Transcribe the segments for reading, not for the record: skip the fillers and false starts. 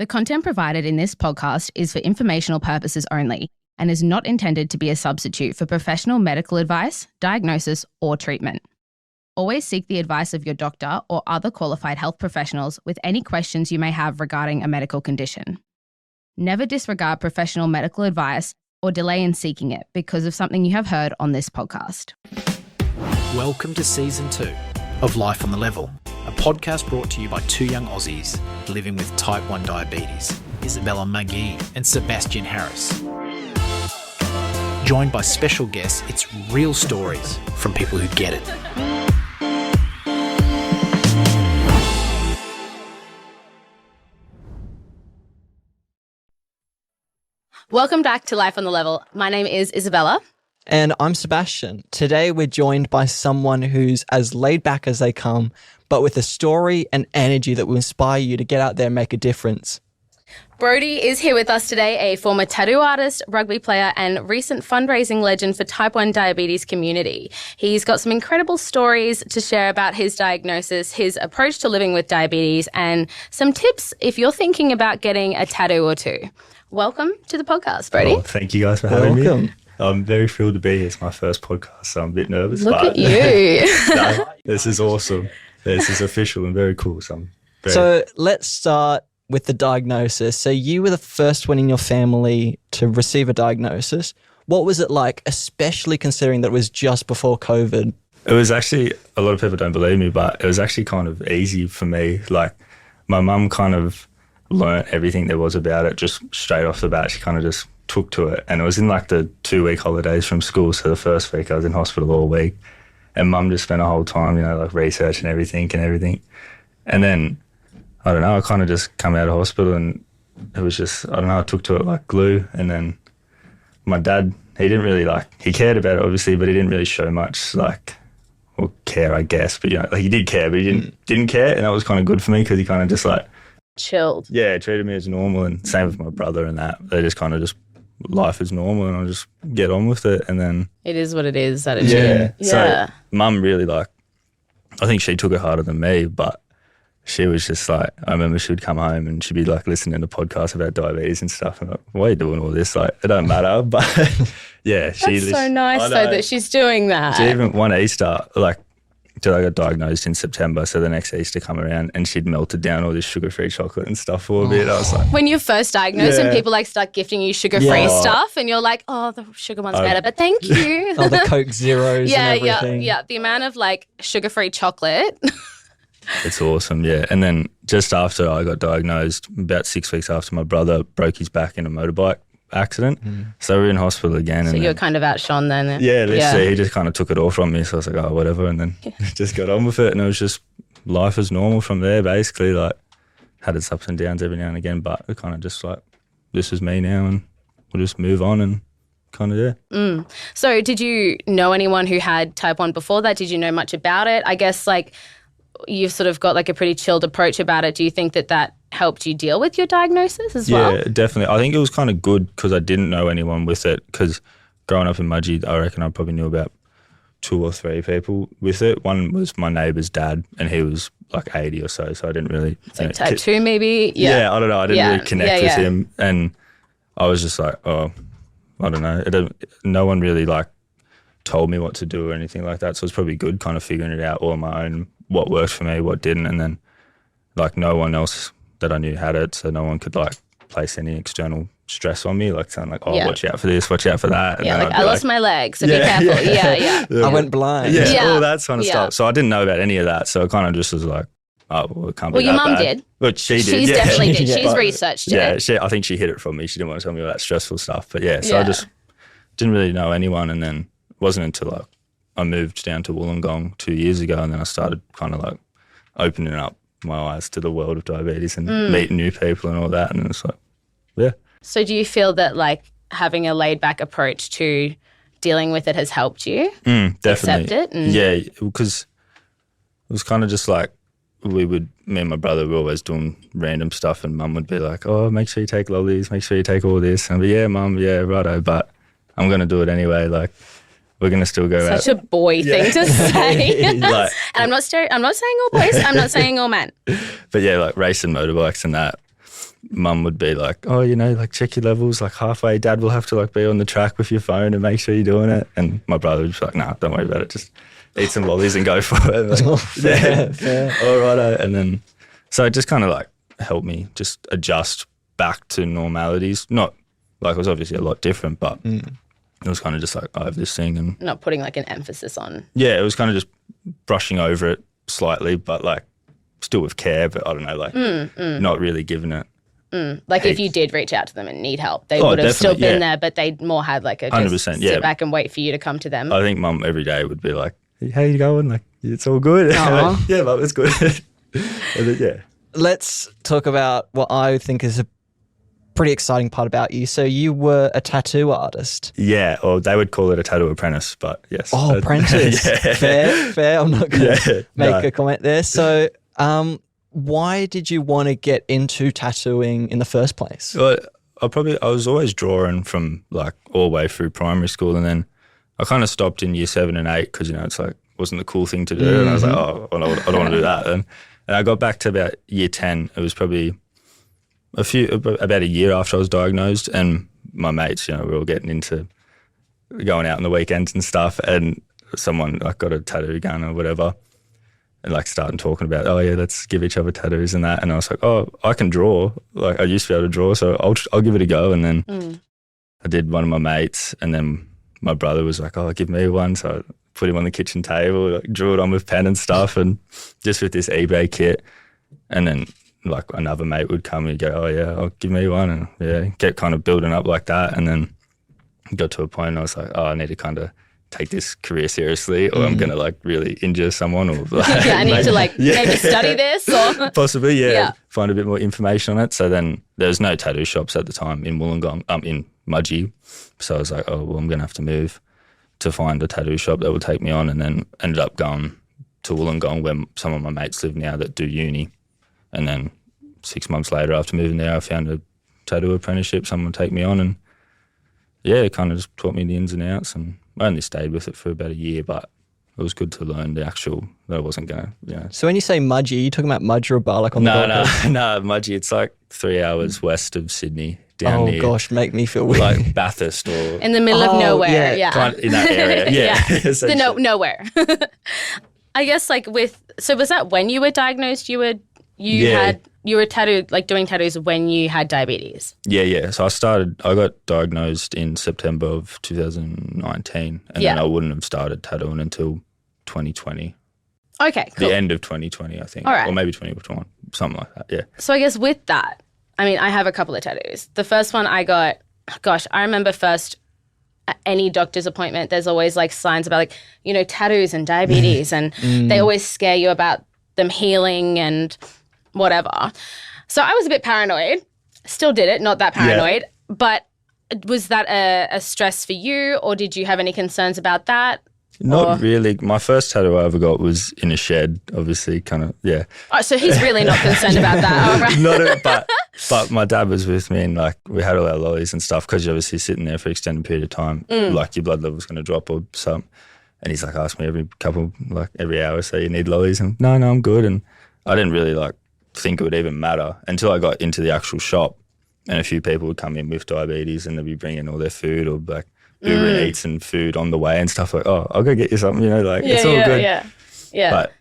The content provided in this podcast is for informational purposes only and is not intended to be a substitute for professional medical advice, diagnosis, or treatment. Always seek the advice of your doctor or other qualified health professionals with any questions you may have regarding a medical condition. Never disregard professional medical advice or delay in seeking it because of something you have heard on this podcast. Welcome to Season 2 of Life on the Level, a podcast brought to you by two young Aussies living with type 1 diabetes, Isabella McGee and Sebastian Harris. Joined by special guests, it's real stories from people who get it. Welcome back to Life on the Level. My name is Isabella. And I'm Sebastian. Today we're joined by someone who's as laid back as they come, but with a story and energy that will inspire you to get out there and make a difference. Brodie is here with us today, a former tattoo artist, rugby player, and recent fundraising legend for type 1 diabetes community. He's got some incredible stories to share about his diagnosis, his approach to living with diabetes, and some tips if you're thinking about getting a tattoo or two. Welcome to the podcast, Brodie. Oh, thank you guys for having me. I'm very thrilled to be here. It's my first podcast, so I'm a bit nervous. Look at you. No, this is awesome. This is official and very cool. So let's start with the diagnosis. So you were the first one in your family to receive a diagnosis. What was it like, especially considering that it was just before COVID? It was actually, a lot of people don't believe me, but it was actually kind of easy for me. Like, my mum kind of learnt everything there was about it just straight off the bat. She kind of just took to it, and it was in like the 2-week holidays from school. So the first week I was in hospital all week, and mum just spent a whole time, like researching everything. And then, I don't know, I kind of just come out of hospital and it was just, I don't know, I took to it like glue. And then my dad, he didn't really he cared about it obviously, but he didn't really show much care, I guess. But he did care, but he didn't care. And that was kind of good for me because he kind of just chilled. Yeah, treated me as normal, and same with my brother and that. They just kind of just, life is normal and I'll just get on with it. And then It is what it is. That is yeah. Yeah. So mum really I think she took it harder than me, but she was just I remember she would come home and she'd be listening to podcasts about diabetes and stuff. And why are you doing all this? It don't matter. But yeah, That's so nice though that she's doing that. She even one Easter, till I got diagnosed in September, so the next Easter come around and she'd melted down all this sugar-free chocolate and stuff for a bit. I was when you're first diagnosed and people start gifting you sugar-free stuff and you're like, oh, the sugar one's better, but thank you. Oh, the Coke Zeros and everything. Yeah. The amount of sugar-free chocolate. It's awesome, yeah. And then just after I got diagnosed, about 6 weeks after, my brother broke his back in a motorbike accident. So we were in hospital again. So you're kind of outshone then. Yeah, literally. He just kind of took it all from me. So I was like, oh, whatever. And then just got on with it. And it was just life as normal from there, basically. Had its ups and downs every now and again, but it kind of just this is me now and we'll just move on and kind of, yeah. So did you know anyone who had type 1 before that? Did you know much about it? I guess you've sort of got a pretty chilled approach about it. Do you think that helped you deal with your diagnosis as well? Yeah, definitely. I think it was kind of good because I didn't know anyone with it, because growing up in Mudgee, I reckon I probably knew about 2 or 3 people with it. One was my neighbour's dad and he was 80 or so I didn't really... type 2 maybe? Yeah, I don't know. I didn't really connect with him, and I was just oh, I don't know. No one really told me what to do or anything like that, so it's probably good kind of figuring it out all on my own, what worked for me, what didn't, and then no one else that I knew had it, so no one could place any external stress on me, saying watch out for this, watch out for that. And I lost my leg, so be careful. Yeah. I went blind. Yeah, all that kind of stuff. So I didn't know about any of that, so I kind of just was oh, well, it can't be that bad. Well, your mum did. But she did. She's definitely did. She's researched it. Yeah, I think she hid it from me. She didn't want to tell me all that stressful stuff. But so I just didn't really know anyone, and then it wasn't until I moved down to Wollongong 2 years ago, and then I started kind of opening up my eyes to the world of diabetes and meeting new people and all that, and it's yeah. So do you feel that having a laid back approach to dealing with it has helped you definitely accept it? Yeah, because it was kind of just me and my brother were always doing random stuff, and mum would be oh, make sure you take lollies, make sure you take all this, and I'd be, yeah mum, yeah righto, but I'm going to do it anyway, we're going to still go out. Such a boy thing to say. And I'm not saying all boys, I'm not saying all men. But yeah, racing motorbikes and that. mum would be like, oh, like check your levels, like halfway. Dad will have to like be on the track with your phone and make sure you're doing it. And my brother would be like, nah, don't worry about it. Just eat some lollies and go for it. Like, fair. All righto. And then, so it just kind of like helped me just adjust back to normalities. Not like it was obviously a lot different, but it was kind of just like, I have this thing. And not putting like an emphasis on. Yeah, it was kind of just brushing over it slightly, but like still with care, but I don't know, like not really giving it. Like if you did reach out to them and need help, they would have still been there, but they more had like a 100%, sit back and wait for you to come to them. I think mum every day would be like, hey, how you going? Like, it's all good. Like, yeah, mum, it's good. And then, Let's talk about what I think is a pretty exciting part about you. So you were a tattoo artist. Yeah, or they would call it a tattoo apprentice, but yes. Oh, apprentice. Fair. I'm not going to make a comment there. So why did you want to get into tattooing in the first place? Well, I was always drawing from like all the way through primary school, and then I kind of stopped in year 7 and 8 because, it's like wasn't the cool thing to do. And I was like, oh, I don't want to do that. And I got back to about year 10. It was probably about a year after I was diagnosed, and my mates, we were all getting into going out on the weekends and stuff, and someone like got a tattoo gun or whatever, and like starting talking about, oh yeah, let's give each other tattoos and that. And I was like, oh, I can draw. Like I used to be able to draw, so I'll give it a go. And then I did one of my mates, and then my brother was like, oh, give me one. So I put him on the kitchen table, like, drew it on with pen and stuff, and just with this eBay kit. And then like another mate would come and go, oh yeah, I'll give me one, and get kind of building up like that. And then got to a point I was like, oh, I need to kind of take this career seriously, or I'm going to like really injure someone, or like, I need to like maybe study this, or possibly find a bit more information on it. So then there was no tattoo shops at the time in Wollongong, in Mudgee. So I was like, oh well, I'm going to have to move to find a tattoo shop that would take me on, and then ended up going to Wollongong where some of my mates live now that do uni. And then 6 months later, after moving there, I found a tattoo apprenticeship. Someone would take me on, and it kind of just taught me the ins and outs. And I only stayed with it for about a year, but it was good to learn the actual, that I wasn't going to, So when you say Mudgee, are you talking about Mudgee or Bar, like on the Gold Coast? No, Mudgee, it's like 3 hours west of Sydney, down near. Oh gosh, make me feel weird. Like Bathurst or. in the middle of nowhere, Kind of in that area, nowhere. I guess like so was that when you were diagnosed, you were tattooed, like doing tattoos when you had diabetes? Yeah. So I got diagnosed in September of 2019, and then I wouldn't have started tattooing until 2020. Okay, cool. The end of 2020, I think. All right. Or maybe 2021, something like that, yeah. So I guess with that, I mean, I have a couple of tattoos. The first one I got, I remember first at any doctor's appointment, there's always like signs about like, tattoos and diabetes, and they always scare you about them healing and whatever. So I was a bit paranoid. Still did it, not that paranoid. But was that a stress for you, or did you have any concerns about that? Not really. My first tattoo I ever got was in a shed, obviously, kind of, yeah. Oh, so he's really not concerned about that. Oh, right. But my dad was with me, and like we had all our lollies and stuff, because you're obviously sitting there for an extended period of time, like your blood level's going to drop or something. And he's like, ask me every hour, so you need lollies? And no, I'm good. And I didn't really like think it would even matter until I got into the actual shop, and a few people would come in with diabetes, and they'd be bringing all their food, or like Uber Eats and food on the way and stuff, like, oh, I'll go get you something, it's all good. Yeah. But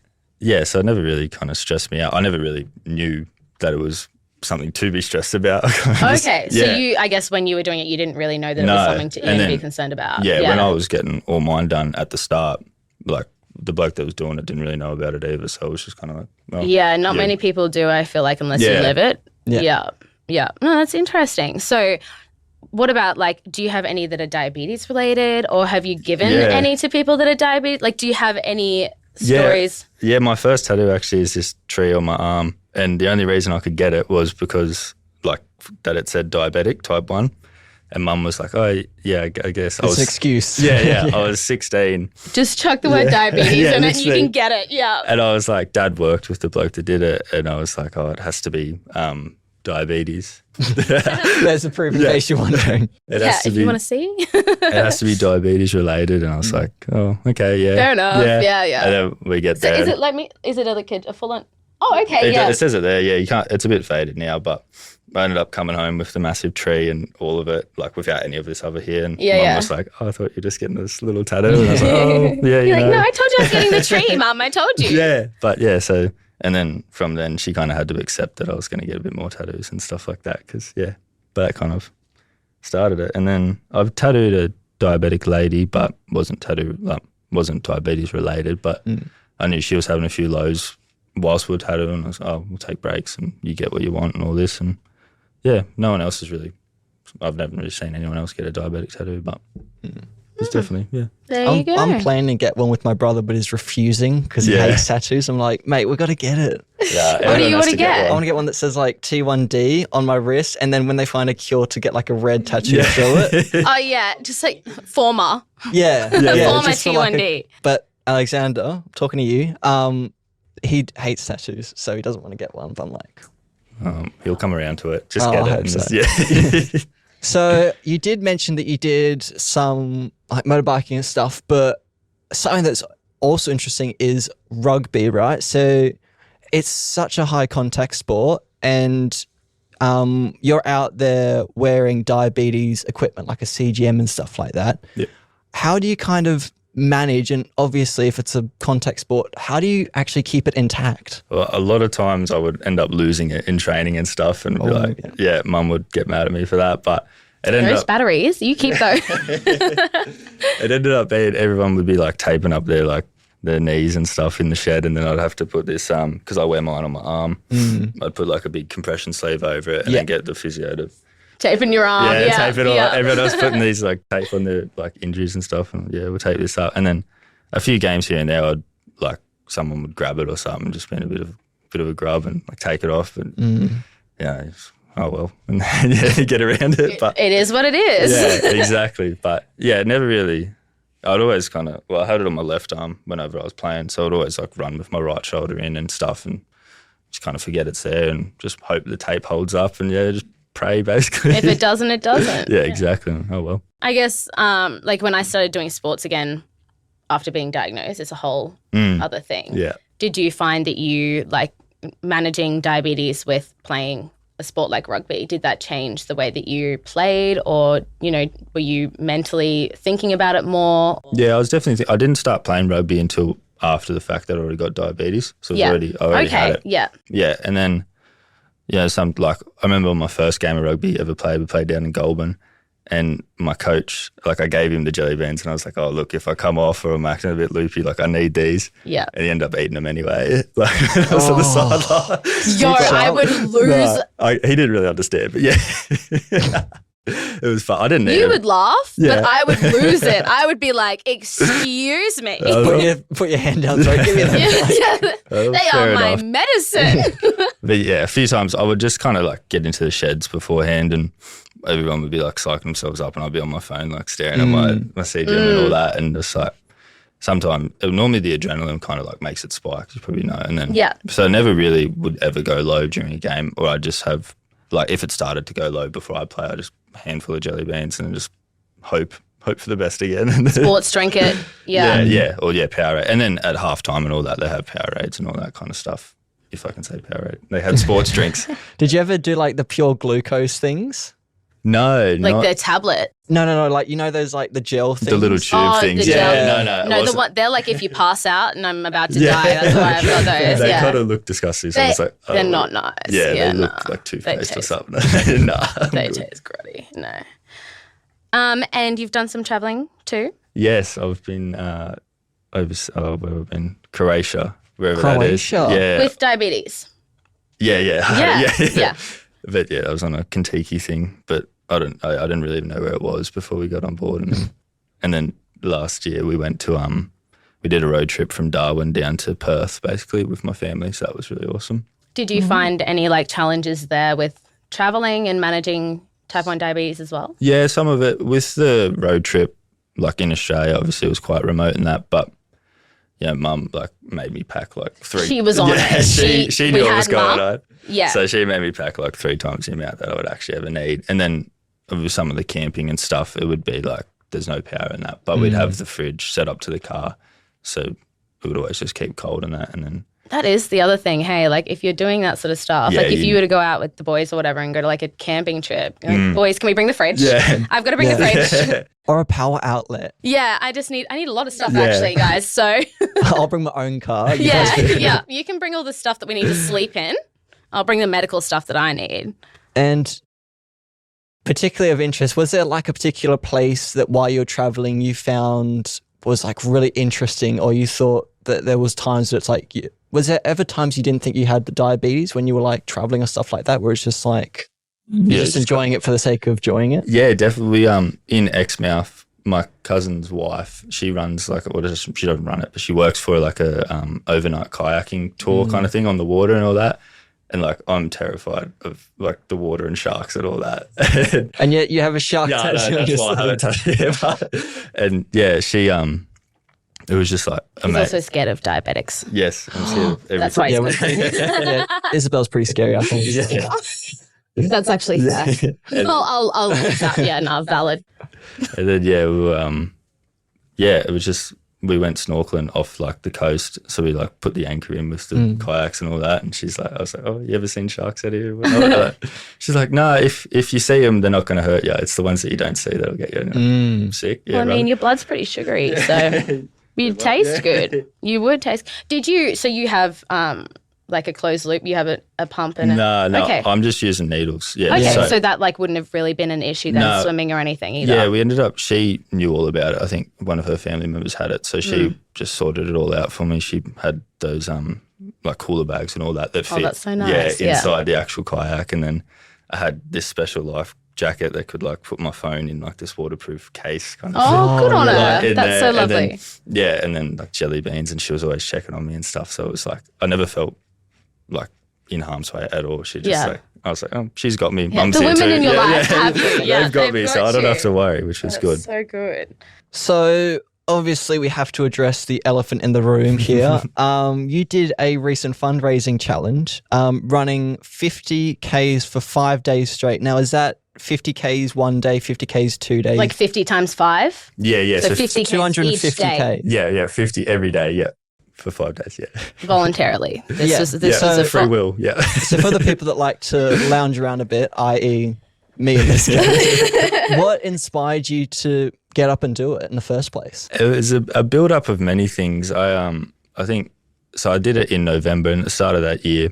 so it never really kind of stressed me out. I never really knew that it was something to be stressed about. Okay. So you, I guess when you were doing it, you didn't really know that it was something to even be concerned about. Yeah, when I was getting all mine done at the start, like the bloke that was doing it didn't really know about it either. So it was just kind of like, well, not many people do, I feel like, unless you live it. Yeah. No, that's interesting. So what about like, do you have any that are diabetes related, or have you given any to people that are diabetes? Like, do you have any stories? Yeah, my first tattoo actually is this tree on my arm. And the only reason I could get it was because like that it said diabetic type 1. And mum was like, oh, yeah, I guess. It's an excuse. Yeah. I was 16. Just chuck the word diabetes and then you can get it, And I was like, Dad worked with the bloke that did it. And I was like, oh, it has to be diabetes. There's a proof in case you're wondering. You want to see? It has to be diabetes related. And I was like, oh, okay, yeah. Fair enough. Yeah. And then we get there. Is it a full on? Oh, okay, It says it there, yeah. You can't. It's a bit faded now, but I ended up coming home with the massive tree and all of it, like without any of this over here. And Yeah, Mum yeah. was like, "Oh, I thought you were just getting this little tattoo." And I was like, "Oh, yeah, You're you like, know." no, I told you I was getting the tree, Mum. I told you. Yeah, but yeah, so, and then from then she kind of had to accept that I was going to get a bit more tattoos and stuff like that because, yeah, but that kind of started it. And then I've tattooed a diabetic lady, but wasn't diabetes related, but I knew she was having a few lows whilst we were tattooing. And I was like, oh, we'll take breaks and you get what you want and all this. And yeah, no one else has really, I've never really seen anyone else get a diabetic tattoo, but it's definitely, yeah. There you go. I'm planning to get one with my brother, but he's refusing because he hates tattoos. I'm like, mate, we got to get it. Yeah, What do you want to get? I want to get one that says like T1D on my wrist, and then when they find a cure, to get like a red tattoo through it. Oh, yeah. Just like former. Yeah, Former just for like T1D. but Alexander, I'm talking to you, he hates tattoos, so he doesn't want to get one. But I'm like, he'll come around to it. Just Oh, get I it. hope And so. just, yeah. so you did mention that you did some like motorbiking and stuff, but something that's also interesting is rugby, right? So it's such a high contact sport, and you're out there wearing diabetes equipment like a CGM and stuff like that. Yeah. How do you kind of manage, and obviously if it's a contact sport, how do you actually keep it intact? Well, a lot of times I would end up losing it in training and stuff and be like, yeah, Mum would get mad at me for that. But it ended Those up, batteries, you keep those. it ended up being everyone would be like taping up their knees and stuff in the shed, and then I'd have to put this because I wear mine on my arm. I'd put like a big compression sleeve over it and then get the physio to Taping your arm. tape it all up. Everyone else putting these like tape on their like injuries and stuff, and we'll tape this up. And then a few games here and there, I'd like someone would grab it or something, just being a bit of a grub and like take it off, and oh well, and then get around it. But It is what it is. yeah, exactly. But yeah, never really. I'd always kind of, I had it on my left arm whenever I was playing, so I'd always like run with my right shoulder in and stuff, and just kind of forget it's there and just hope the tape holds up, and just pray basically. If it doesn't, it doesn't. Yeah, exactly. Oh well. I guess like when I started doing sports again after being diagnosed, it's a whole other thing. Yeah. Did you find that you like managing diabetes with playing a sport like rugby, did that change the way that you played, or, were you mentally thinking about it more? Yeah, I was definitely, I didn't start playing rugby until after the fact that I already got diabetes. So I already had it. Yeah. Yeah. And then, I remember my first game of rugby ever played, we played down in Goulburn, and my coach, like I gave him the jelly beans and I was like, oh, look, if I come off or I'm acting a bit loopy, like I need these. Yeah. And he ended up eating them anyway. Like I was on the sideline. Yo, I would lose. He didn't really understand, but yeah. It was fun. I didn't need You it. would laugh, Yeah. but I would lose it. I would be like, excuse me. Put your hand down, sorry, give me that. Oh, They fair are my enough. medicine. But yeah, a few times I would just kind of like get into the sheds beforehand, and everyone would be like psyching themselves up, and I'd be on my phone like staring at my CGM and all that, and just like sometimes normally the adrenaline kind of like makes it spike, you probably know, and then so I never really would ever go low during a game, or I'd just have like if it started to go low before I play, I just a handful of jelly beans and then just hope for the best again. Sports drink it. Yeah. Powerade, and then at halftime and all that they have Powerades and all that kind of stuff. If I can say Powerade, they had sports drinks. Did you ever do like the pure glucose things? No, Like not the tablet. No, like those like the gel things. the little tube things. the Yeah, gel. no, it No, wasn't. they're like if you pass out and I'm about to die, that's why I've got those. They kind of look disgusting. So I was like, They're not nice. Yeah, they no. look like toothpaste or taste- something. Nah, I'm They good. taste grotty. No. And you've done some traveling too? Yes, I've been where have I been? Croatia, wherever that is. Croatia? Yeah, With diabetes. yeah. Yeah. But yeah, I was on a Kentucky thing, but I didn't really even know where it was before we got on board, and then last year we went to we did a road trip from Darwin down to Perth, basically with my family. So that was really awesome. Did you find any like challenges there with traveling and managing type 1 diabetes as well? Yeah, some of it with the road trip, like in Australia, obviously it was quite remote and that, but yeah, Mum like made me pack like 3. She was on it. She knew what was going Mum. on. Yeah. So she made me pack like 3 times the amount that I would actually ever need. And then with some of the camping and stuff, it would be like there's no power in that, but we'd have the fridge set up to the car, so we would always just keep cold in that. And then That is the other thing. Hey, like if you're doing that sort of stuff, Yeah, like if you were to go out with the boys or whatever and go to like a camping trip, you're like, boys, can we bring the fridge? Yeah. I've got to bring the fridge. Or a power outlet. Yeah, I need a lot of stuff actually, guys. So I'll bring my own car. yeah, you can bring all the stuff that we need to sleep in. I'll bring the medical stuff that I need. And particularly of interest, was there like a particular place that while you're traveling you found was like really interesting, or you thought that there was times that it's like, was there ever times you didn't think you had the diabetes when you were like traveling or stuff like that, where it's just like you're just enjoying it for the sake of enjoying it? Yeah, definitely. In Exmouth, my cousin's wife, she runs like, she doesn't run it, but she works for like a overnight kayaking tour kind of thing on the water and all that. And like, I'm terrified of like the water and sharks and all that. And yet you have a shark tattoo. No, that's why I haven't touched it. And yeah, she, it was just like He's also scared of diabetics. Yes, I'm scared of everything. That's why Yeah, Isabel's pretty scary, I think. Yeah. That's actually fair. I'll that. Yeah, no, valid. And then it was just, we went snorkeling off like the coast, so we like put the anchor in with the kayaks and all that. And she's like, I was like, oh, you ever seen sharks out here? She's like, no, if you see them, they're not going to hurt you. It's the ones that you don't see that'll get you sick. Yeah, well, I mean, your blood's pretty sugary, so you'd taste good. You would taste. Did you? So you have like a closed loop. You have a pump and no. Okay. I'm just using needles. Yeah. Okay, so that like wouldn't have really been an issue then, swimming or anything either. Yeah, we ended up. She knew all about it. I think one of her family members had it, so she just sorted it all out for me. She had those like cooler bags and all that fit. Oh, that's so nice. Yeah, inside the actual kayak, and then I had this special life jacket that could like put my phone in like this waterproof case kind of thing. Oh, good on her. Like, That's so lovely. And then like jelly beans, and she was always checking on me and stuff. So it was like I never felt like in harm's way at all. She just like, I was like, oh, she's got me. Yeah, Mum's the here women too. in your life have you. Yeah, they've got me, so I don't have to worry, which was good. So good. So obviously we have to address the elephant in the room here. You did a recent fundraising challenge, running 50 Ks for 5 days straight. Now, is that 50 Ks one day, 50 Ks 2 days? Like 50 times 5? Yeah. So 50 Ks 250 each day. K. Yeah, 50 every day, yeah. For 5 days, yeah. Voluntarily. This was a free will, yeah. So for the people that like to lounge around a bit, i.e. me in this case, what inspired you to get up and do it in the first place? It was a build-up of many things. I think, so I did it in November, and at the start of that year,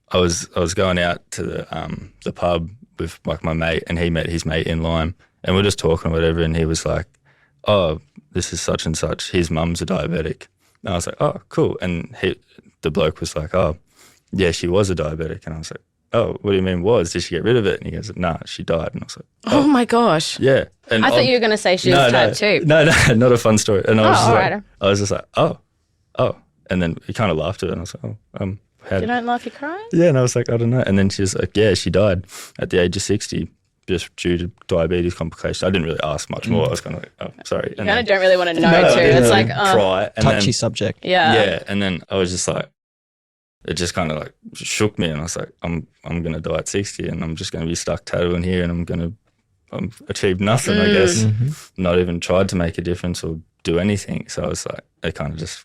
I was going out to the pub with like my mate, and he met his mate in Lyme, and we're just talking or whatever, and he was like, oh, this is such and such, his mum's a diabetic. And I was like, oh, cool. And the bloke was like, oh, yeah, she was a diabetic. And I was like, oh, what do you mean was? Did she get rid of it? And he goes, nah, she died. And I was like, oh my gosh. Yeah. And I thought you were going to say she was type 2. No, not a fun story. And I was just like, oh. And then he kind of laughed at it. And I was like, oh, how You don't laugh, you're crying? Yeah. And I was like, I don't know. And then she was like, yeah, she died at the age of 60. Just due to diabetes complications. I didn't really ask much more. I was kind of like, oh, sorry. You kind of don't really want to know too. It's like, cry. And touchy subject. Yeah. And then I was just like, it just kind of like shook me, and I was like, I'm going to die at 60, and I'm just going to be stuck tattooing here, and I'm achieved nothing, I guess. Not even tried to make a difference or do anything. So I was like, I kind of just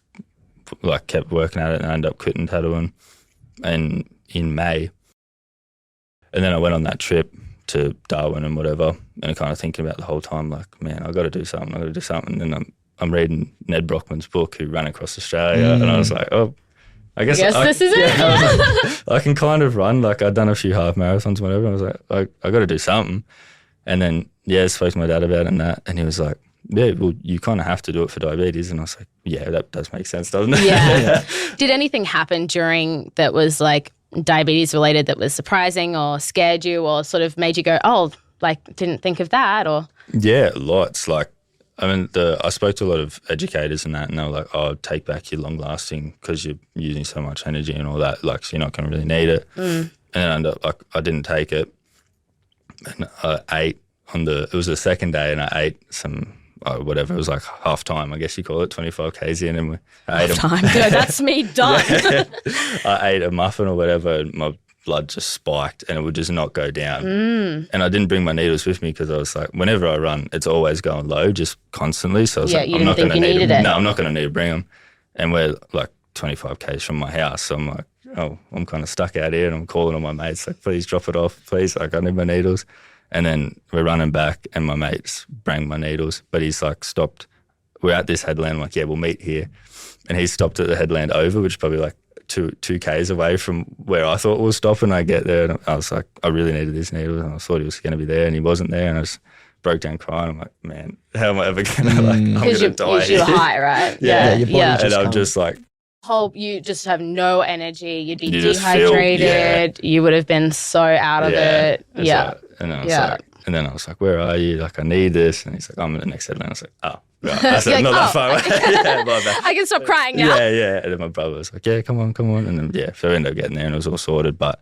like kept working at it, and I ended up quitting tattooing in May. And then I went on that trip to Darwin and whatever, and kind of thinking about the whole time, like, man, I got to do something. And then I'm reading Ned Brockman's book, who ran across Australia, and I was like, oh, I guess this is it. I can kind of run. Like, I'd done a few half marathons and whatever. I was like, I got to do something. And then, I spoke to my dad about it and he was like, yeah, well, you kind of have to do it for diabetes. And I was like, yeah, that does make sense, doesn't it? Yeah. Did anything happen during that was like diabetes related that was surprising or scared you or sort of made you go, oh, like didn't think of that? Or yeah, lots. Like, I mean, I spoke to a lot of educators and that, and they were like, oh, take back your long lasting because you're using so much energy and all that, like, so you're not going to really need it. And then I didn't take it, and I ate it was the second day, and I ate some whatever, it was like half time, I guess you call it, 25 Ks in, and I ate time. That's me done. I ate a muffin or whatever, and my blood just spiked and it would just not go down. And I didn't bring my needles with me because I was like, whenever I run, it's always going low, just constantly. So I was like, you didn't think you needed it. No, I'm not going to need to bring them. And we're like 25 k's from my house. So I'm like, oh, I'm kind of stuck out here, and I'm calling all my mates like, please drop it off, please. Like, I need my needles. And then we're running back, and my mates bring my needles, but he's like stopped. We're at this headland. I'm like, yeah, we'll meet here. And he stopped at the headland over, which is probably like two k's away from where I thought we'll stop. And I get there, and I was like, I really needed this needle, and I thought he was going to be there, and he wasn't there. And I just broke down crying. I'm like, man, how am I ever going to I'm going to die here? You're high, right? Yeah, your body And I'm just like, hope you just have no energy. You'd be You just dehydrated. You would have been so out of it. It's Yeah. like- and I was like, and then I was like, where are you? Like, I need this. And he's like, I'm in the next headland. I was like, oh, right. I said, You're not like, that far away. Yeah, my bad. I can stop crying now. Yeah. And then my brother was like, yeah, come on. And then, so I ended up getting there, and it was all sorted. But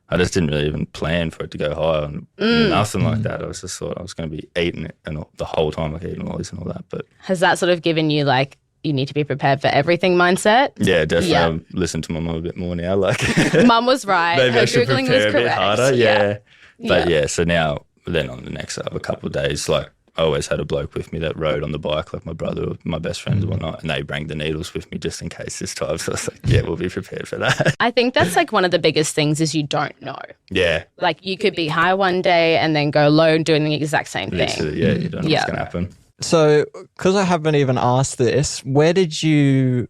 I just didn't really even plan for it to go high and nothing like that. I was just thought I was going to be eating it and the whole time, like eating lollies and all that. But Has that sort of given you like, you need to be prepared for everything mindset? yeah, definitely. Yeah. I'm listening to my mum a bit more now. Like, Mum was right. maybe Her I should Googling prepare was a bit correct. harder. Yeah. But Yeah. so now, then on the next other couple of days, like I always had a bloke with me that rode on the bike, like my brother or my best friends and whatnot, and they bring the needles with me just in case this time. So I was like, yeah, we'll be prepared for that. I think that's like one of the biggest things is you don't know. Yeah. Like you could be high one day and then go low doing the exact same thing. Literally, yeah, you don't know what's going to happen. So, because I haven't even asked this, where did you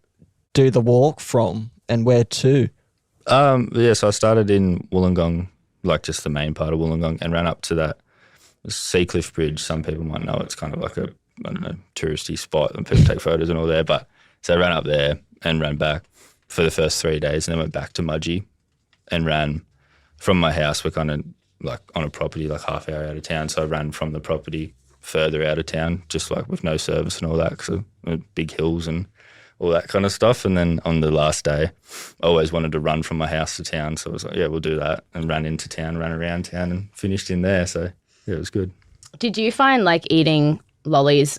do the walk from and where to? So I started in Wollongong, like just the main part of Wollongong, and ran up to that Seacliff Bridge. Some people might know it's kind of like a, I don't know, touristy spot and people take photos and all there. But so I ran up there and ran back for the first 3 days, and then went back to Mudgee and ran from my house. We're kind of like on a property like half hour out of town. So I ran from the property further out of town, just like with no service and all that, because big hills and all that kind of stuff. And then on the last day, I always wanted to run from my house to town. So I was like, yeah, we'll do that. And ran into town, ran around town and finished in there. So yeah, it was good. Did you find like eating lollies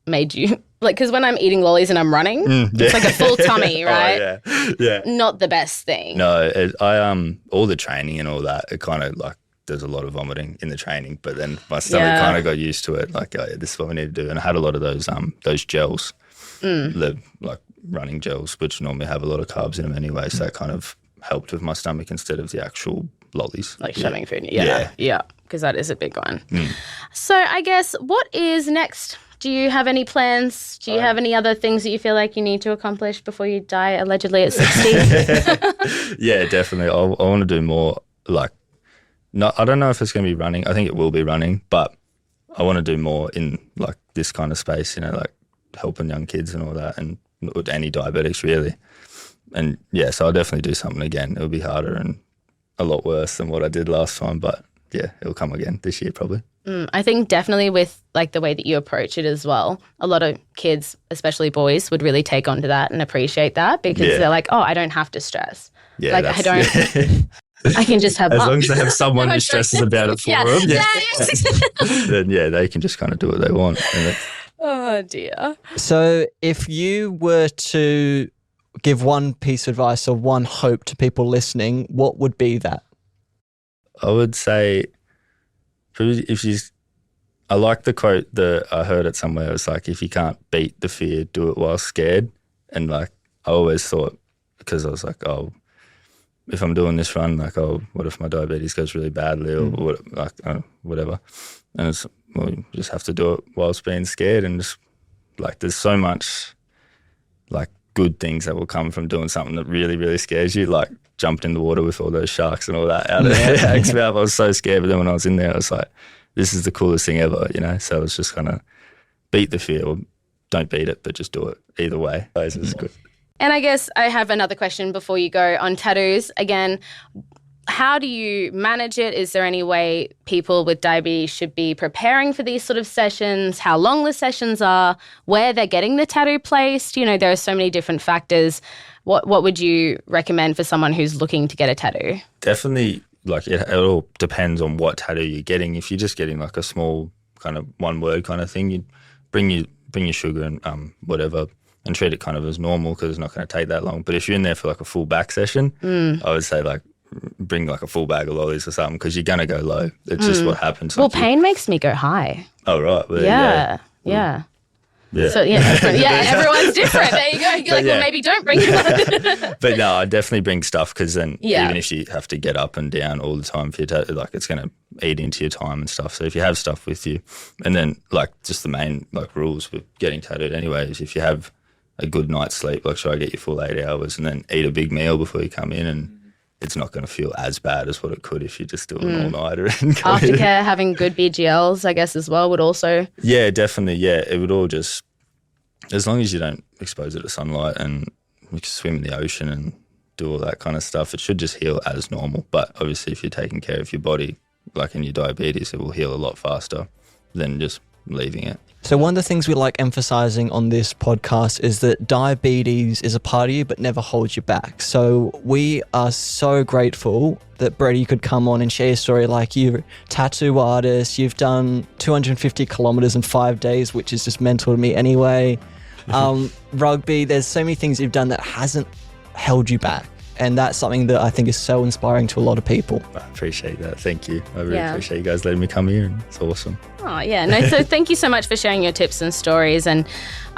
made you, like, because when I'm eating lollies and I'm running, it's like a full tummy, right? Oh, yeah. Not the best thing. No, all the training and all that, it kind of like, there's a lot of vomiting in the training, but then my stomach kind of got used to it. Like, oh, yeah, this is what we need to do. And I had a lot of those gels, the like running gels, which normally have a lot of carbs in them anyway. So that kind of helped with my stomach instead of the actual lollies. Like shoving food. Yeah. Because that is a big one. So I guess what is next? Do you have any plans? Do you have any other things that you feel like you need to accomplish before you die allegedly at 60? Yeah, definitely. I want to do more like, no, I don't know if it's going to be running. I think it will be running, but I want to do more in like this kind of space, like helping young kids and all that, and any diabetics really. And yeah, so I'll definitely do something again. It'll be harder and a lot worse than what I did last time, but yeah, it'll come again this year probably. I think definitely with like the way that you approach it as well, a lot of kids, especially boys, would really take on to that and appreciate that because they're like, oh, I don't have to stress. Yeah, like I don't. Yeah. I can just have as fun. long as they have someone who stresses about it for them, then yeah, they can just kind of do what they want. Oh dear. So, if you were to give one piece of advice or one hope to people listening, what would be that? I would say, I like the quote that I heard it somewhere. It was like, if you can't beat the fear, do it while scared. And like, I always thought, because I was like, oh, if I'm doing this run, like, oh, what if my diabetes goes really badly or whatever. And it's, well, you just have to do it whilst being scared. And just like, there's so much like good things that will come from doing something that really, really scares you. Like jumped in the water with all those sharks and all that out of X mouth. I was so scared. But then when I was in there, I was like, this is the coolest thing ever, So I was just kind of beat the fear, or don't beat it, but just do it either way. It's good. And I guess I have another question before you go on tattoos. Again, how do you manage it? Is there any way people with diabetes should be preparing for these sort of sessions? How long the sessions are? Where they're getting the tattoo placed? There are so many different factors. What would you recommend for someone who's looking to get a tattoo? Definitely, like it all depends on what tattoo you're getting. If you're just getting like a small kind of one word kind of thing, you bring your sugar and whatever, and treat it kind of as normal because it's not going to take that long. But if you're in there for like a full back session, I would say like bring like a full bag of lollies or something because you're going to go low. It's just what happens. Well, pain makes me go high. Oh, right. Well, yeah. Yeah. So everyone's different. There you go. You're like, well, maybe don't bring it. But no, I definitely bring stuff because then Yeah. even if you have to get up and down all the time for your like it's going to eat into your time and stuff. So if you have stuff with you, and then like just the main like rules with getting tattooed anyway is if you have a good night's sleep, like try to get your full 8 hours and then eat a big meal before you come in, and it's not going to feel as bad as what it could if you just do an all-nighter. Aftercare, having good BGLs, I guess, as well would also... Yeah, definitely, yeah. It would all just... As long as you don't expose it to sunlight and you can swim in the ocean and do all that kind of stuff, it should just heal as normal. But obviously if you're taking care of your body, like in your diabetes, it will heal a lot faster than just leaving it. So one of the things we like emphasizing on this podcast is that diabetes is a part of you but never holds you back. So we are so grateful that Brodie could come on and share your story. Like, you're a tattoo artist, you've done 250 kilometers in 5 days, which is just mental to me anyway. Rugby, there's so many things you've done that hasn't held you back. And that's something that I think is so inspiring to a lot of people. I appreciate that. Thank you. I really appreciate you guys letting me come here. And it's awesome. Oh, yeah. No, so thank you so much for sharing your tips and stories. And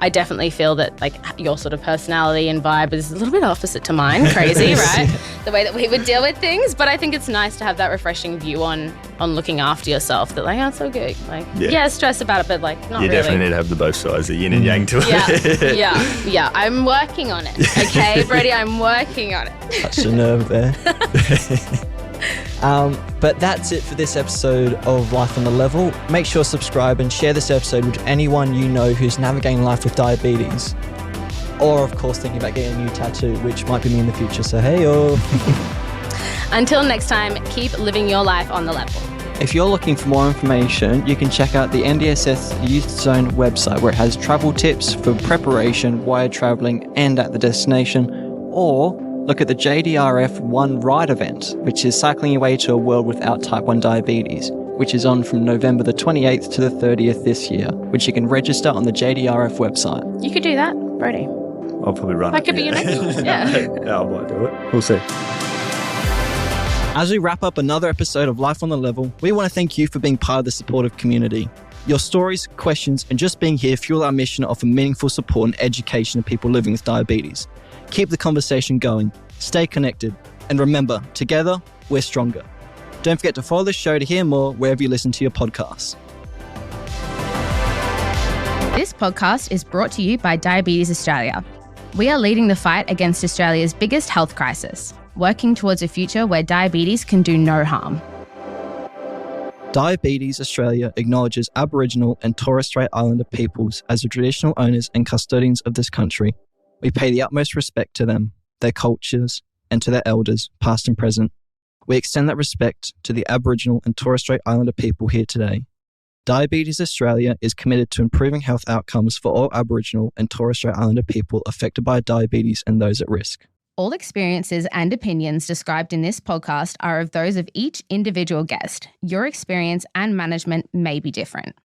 I definitely feel that like your sort of personality and vibe is a little bit opposite to mine. Crazy, right? The way that we would deal with things. But I think it's nice to have that refreshing view on looking after yourself. That like, oh, it's so good. Like, stress about it, but like not really. You definitely need to have the both sides, the yin and yang to it. Yeah. I'm working on it. Okay, Brodie, I'm working on it. Touched a nerve there. But that's it for this episode of Life on the Level. Make sure to subscribe and share this episode with anyone you know who's navigating life with diabetes. Or, of course, thinking about getting a new tattoo, which might be me in the future. So, hey-o. Until next time, keep living your life on the level. If you're looking for more information, you can check out the NDSS Youth Zone website, where it has travel tips for preparation while you're travelling and at the destination. Or look at the JDRF One Ride event, which is cycling your way to a world without type 1 diabetes, which is on from November the 28th to the 30th this year, which you can register on the JDRF website. You could do that, Brodie. I'll probably run That could be your next one. Yeah. I might do it. We'll see. As we wrap up another episode of Life on the Level, we want to thank you for being part of the supportive community. Your stories, questions, and just being here fuel our mission to offer meaningful support and education to people living with diabetes. Keep the conversation going, stay connected, and remember, together, we're stronger. Don't forget to follow the show to hear more wherever you listen to your podcasts. This podcast is brought to you by Diabetes Australia. We are leading the fight against Australia's biggest health crisis, working towards a future where diabetes can do no harm. Diabetes Australia acknowledges Aboriginal and Torres Strait Islander peoples as the traditional owners and custodians of this country. We pay the utmost respect to them, their cultures, and to their elders, past and present. We extend that respect to the Aboriginal and Torres Strait Islander people here today. Diabetes Australia is committed to improving health outcomes for all Aboriginal and Torres Strait Islander people affected by diabetes and those at risk. All experiences and opinions described in this podcast are of those of each individual guest. Your experience and management may be different.